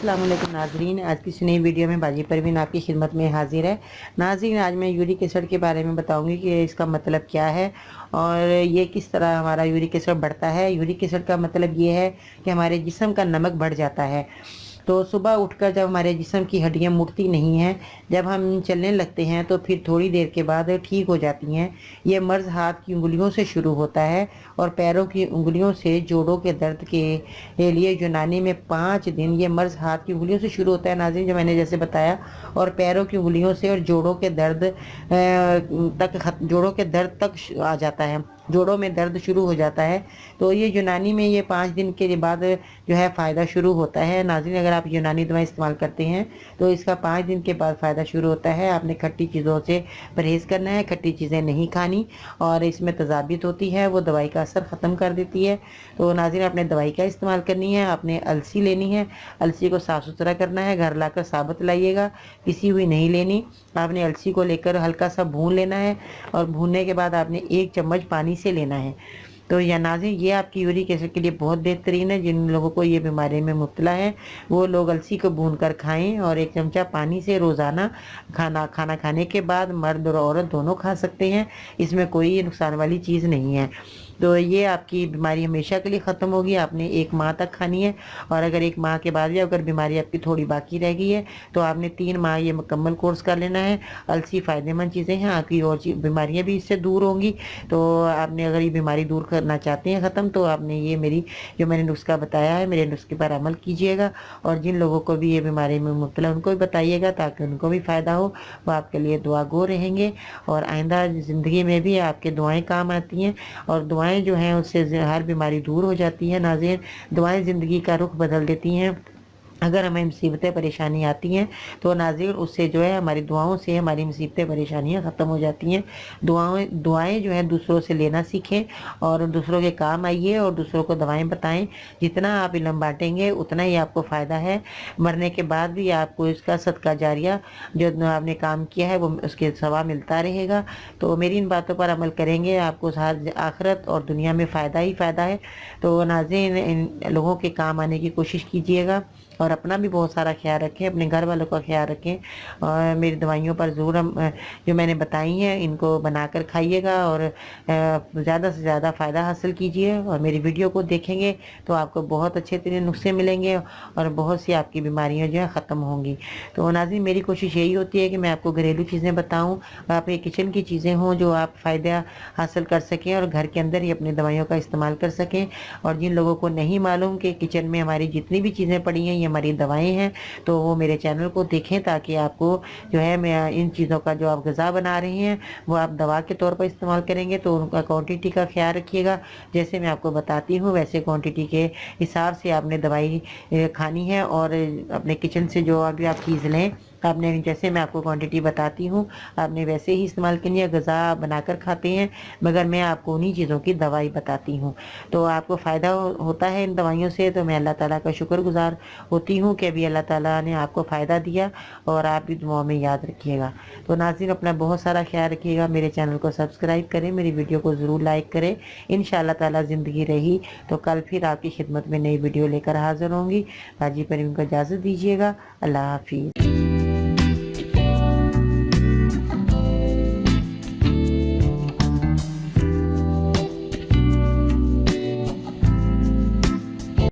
अस्सलाम वालेकुम नाजरीन। आज की इस नई वीडियो में बाजी परवीन आपकी खिदमत में हाजिर है। नाजरीन, आज मैं यूरिक एसिड के बारे में बताऊंगी कि इसका मतलब क्या है और ये किस तरह हमारा यूरिक एसिड बढ़ता है। यूरिक एसिड का मतलब ये है कि हमारे जिस्म का नमक बढ़ जाता है। तो सुबह उठकर जब हमारे जिस्म की हड्डियां मुड़ती नहीं हैं, जब हम चलने लगते हैं तो फिर थोड़ी देर के बाद ठीक हो जाती हैं। ये मर्ज़ हाथ की उंगलियों से शुरू होता है और पैरों की उंगलियों से जोड़ों के दर्द के लिए यूनानी में 5 दिन ये मर्ज़ हाथ की उंगलियों से शुरू होता है नाज़रीन, जो मैंने जैसे बताया, और पैरों की उंगलियों से और जोड़ों के दर्द तक आ जाता है। जोड़ों में दर्द शुरू हो जाता है। तो ये यूनानी में ये 5 दिन के बाद जो है फ़ायदा शुरू होता है। नाज़रीन, अगर आप यूनानी दवा इस्तेमाल करते हैं तो इसका 5 दिन के बाद फ़ायदा शुरू होता है। आपने खट्टी चीज़ों से परहेज़ करना है, खट्टी चीज़ें नहीं खानी, और इसमें तजाबित होती है, वो दवाई का असर ख़त्म कर देती है। तो नाज़रीन, आपने दवाई का इस्तेमाल करनी है। आपने अलसी लेनी है, अलसी को साफ़ सुथरा करना है, घर लाकर साबुत लाइएगा, पिसी हुई नहीं लेनी। आपने अलसी को लेकर हल्का सा भून लेना है और भूनने के बाद आपने 1 चम्मच पानी से लेना है। तो या नाज़रीन, ये आपकी यूरिक एसिड के लिए बहुत बेहतरीन है। जिन लोगों को ये बीमारी में मुब्तला है वो लोग अलसी को भून कर खाएं, और 1 चमचा पानी से रोज़ाना खाना खाने के बाद मर्द और औरत दोनों खा सकते हैं। इसमें कोई नुकसान वाली चीज़ नहीं है। तो ये आपकी बीमारी हमेशा के लिए ख़त्म होगी। आपने 1 माह तक खानी है, और अगर 1 माह के बाद भी अगर बीमारी आपकी थोड़ी बाकी रह गई है तो आपने 3 माह ये मुकम्मल कोर्स कर लेना है। अलसी फ़ायदेमंद चीज़ें हैं, आपकी और बीमारियाँ भी इससे दूर होंगी। तो आपने अगर ये बीमारी दूर करना चाहते हैं ख़त्म, तो आपने ये जो मैंने नुस्खा बताया है, मेरे नुस्खे पर अमल कीजिएगा, और जिन लोगों को भी ये बीमारी में मुब्तला उनको भी बताइएगा ताकि उनको भी फ़ायदा हो। वो आपके लिए दुआ गो रहेंगे, और आइंदा ज़िंदगी में भी आपके दुआएं काम आती हैं, और दुआएं जो हैं उससे हर बीमारी दूर हो जाती है। नाज़रीन, दुआएं ज़िंदगी का रुख बदल देती हैं। अगर हमें मुसीबतें परेशानी आती हैं तो नाज़रीन, उससे जो है हमारी दुआओं से हमारी मुसीबतें परेशानियां ख़त्म हो जाती हैं। दुआएं जो है दूसरों से लेना सीखें, और दूसरों के काम आइए, और दूसरों को दवाएं बताएं। जितना आप इल्म बांटेंगे उतना ही आपको फ़ायदा है। मरने के बाद भी आपको इसका सदका जारिया जो आपने काम किया है वो उसके सवाब मिलता रहेगा। तो मेरी इन बातों पर अमल करेंगे, आपको हर आखिरत और दुनिया में फ़ायदा ही फ़ायदा है। तो नाज़रीन, इन लोगों के काम आने की कोशिश कीजिएगा, और अपना भी बहुत सारा ख्याल रखें, अपने घर वालों का ख्याल रखें, और मेरी दवाइयों पर ज़रूर जो मैंने बताई हैं इनको बनाकर खाइएगा, और ज़्यादा से ज़्यादा फ़ायदा हासिल कीजिए। और मेरी वीडियो को देखेंगे तो आपको बहुत अच्छे तरह नुस्खे मिलेंगे, और बहुत सी आपकी बीमारियां जो है ख़त्म होंगी। तो नाज़रीन, मेरी कोशिश यही होती है कि मैं आपको घरेलू चीज़ें बताऊँ, आपके किचन की चीज़ें हों जो आप फ़ायदा हासिल कर सकें और घर के अंदर ही अपनी दवाइयों का इस्तेमाल कर सकें। और जिन लोगों को नहीं मालूम कि किचन में हमारी जितनी भी चीज़ें पड़ी हैं हमारी दवाएं हैं, तो वो मेरे चैनल को देखें, ताकि आपको जो है मैं इन चीज़ों का जो आप ग़िज़ा बना रही हैं वो आप दवा के तौर पर इस्तेमाल करेंगे तो उनका क्वांटिटी का ख्याल रखिएगा। जैसे मैं आपको बताती हूँ वैसे क्वांटिटी के हिसाब से आपने दवाई खानी है, और अपने किचन से जो अभी आप चीज़ लें, आपने जैसे मैं आपको क्वांटिटी बताती हूँ आपने वैसे ही इस्तेमाल करनी है। ग़िज़ा बनाकर खाते हैं, मगर मैं आपको उन्हीं चीज़ों की दवाई बताती हूँ। तो आपको फ़ायदा होता है इन दवाइयों से, तो मैं अल्लाह ताला का शुक्रगुज़ार होती हूँ कि अभी अल्लाह ताला ने आपको फ़ायदा दिया, और आप भी दुआओं में याद रखिएगा। तो नाज़रीन, अपना बहुत सारा ख्याल रखिएगा, मेरे चैनल को सब्सक्राइब करें, मेरी वीडियो को ज़रूर लाइक करें। इंशाअल्लाह ताला ज़िंदगी रही तो कल फिर आपकी खिदमत में नई वीडियो लेकर हाज़िर होंगी। बाजी परवीन को इजाज़त दीजिएगा। अल्लाह हाफिज़।